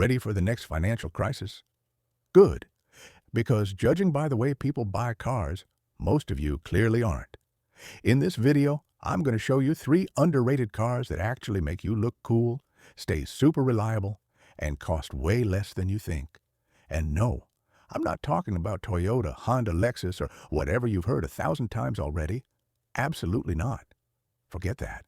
Ready for the next financial crisis? Good, because judging by the way people buy cars, most of you clearly aren't. In this video, I'm going to show you 3 underrated cars that actually make you look cool, stay super reliable, and cost way less than you think. And no, I'm not talking about Toyota, Honda, Lexus, or whatever you've heard 1,000 times already. Absolutely not. Forget that.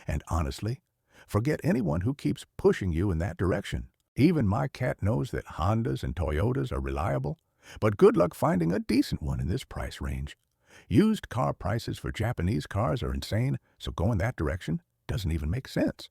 And honestly, forget anyone who keeps pushing you in that direction. Even my cat knows that Hondas and Toyotas are reliable, but good luck finding a decent one in this price range. Used car prices for Japanese cars are insane, so going that direction doesn't even make sense.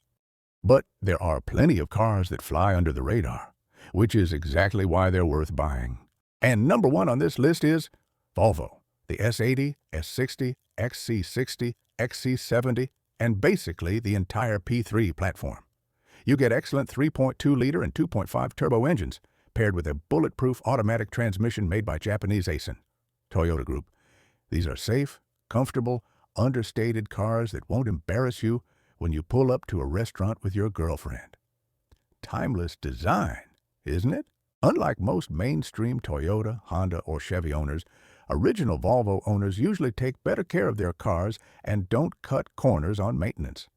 But there are plenty of cars that fly under the radar, which is exactly why they're worth buying. And number 1 on this list is Volvo, the S80, S60, XC60, XC70, and basically the entire P3 platform. You get excellent 3.2-liter and 2.5 turbo engines, paired with a bulletproof automatic transmission made by Japanese Aisin, Toyota Group. These are safe, comfortable, understated cars that won't embarrass you when you pull up to a restaurant with your girlfriend. Timeless design, isn't it? Unlike most mainstream Toyota, Honda, or Chevy owners, original Volvo owners usually take better care of their cars and don't cut corners on maintenance.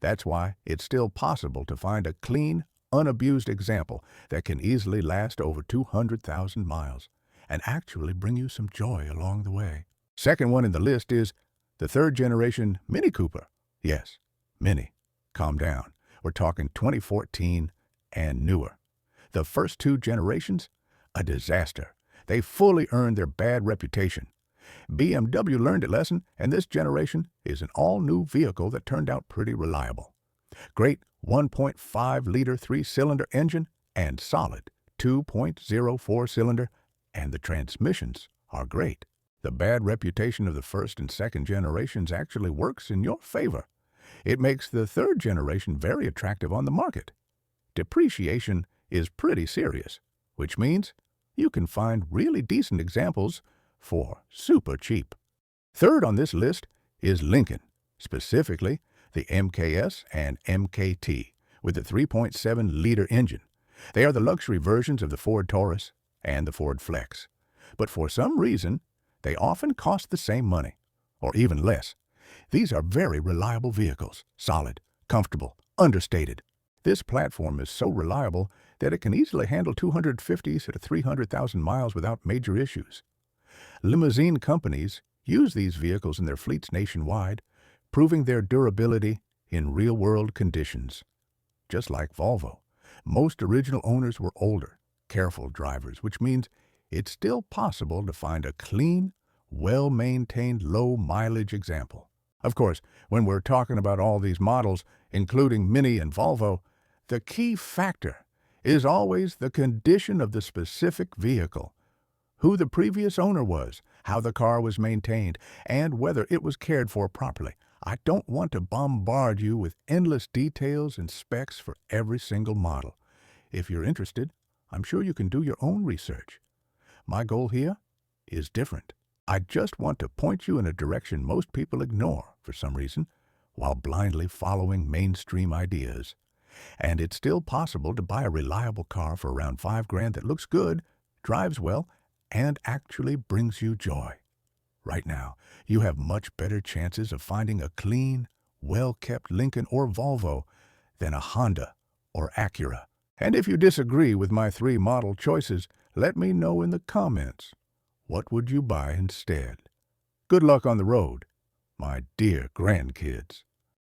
That's why it's still possible to find a clean, unabused example that can easily last over 200,000 miles and actually bring you some joy along the way. Second one in the list is the 3rd generation Mini Cooper. Yes, Mini. Calm down. We're talking 2014 and newer. The first 2 generations? A disaster. They fully earned their bad reputation. BMW learned its lesson, and this generation is an all-new vehicle that turned out pretty reliable. Great 1.5-liter 3-cylinder engine and solid 2.04-cylinder, and the transmissions are great. The bad reputation of the 1st and 2nd generations actually works in your favor. It makes the 3rd generation very attractive on the market. Depreciation is pretty serious, which means you can find really decent examples for super cheap. Third on this list is Lincoln, specifically the MKS and MKT with the 3.7-liter engine. They are the luxury versions of the Ford Taurus and the Ford Flex. But for some reason, they often cost the same money, or even less. These are very reliable vehicles, solid, comfortable, understated. This platform is so reliable that it can easily handle 250 to 300,000 miles without major issues. Limousine companies use these vehicles in their fleets nationwide, proving their durability in real-world conditions. Just like Volvo, most original owners were older, careful drivers, which means it's still possible to find a clean, well-maintained, low-mileage example. Of course, when we're talking about all these models, including Mini and Volvo, the key factor is always the condition of the specific vehicle, who the previous owner was, how the car was maintained, and whether it was cared for properly. I don't want to bombard you with endless details and specs for every single model. If you're interested, I'm sure you can do your own research. My goal here is different. I just want to point you in a direction most people ignore for some reason, while blindly following mainstream ideas. And it's still possible to buy a reliable car for around $5,000 that looks good, drives well, and actually brings you joy. Right now, you have much better chances of finding a clean, well-kept Lincoln or Volvo than a Honda or Acura. And if you disagree with my 3 model choices, let me know in the comments. What would you buy instead? Good luck on the road, my dear grandkids.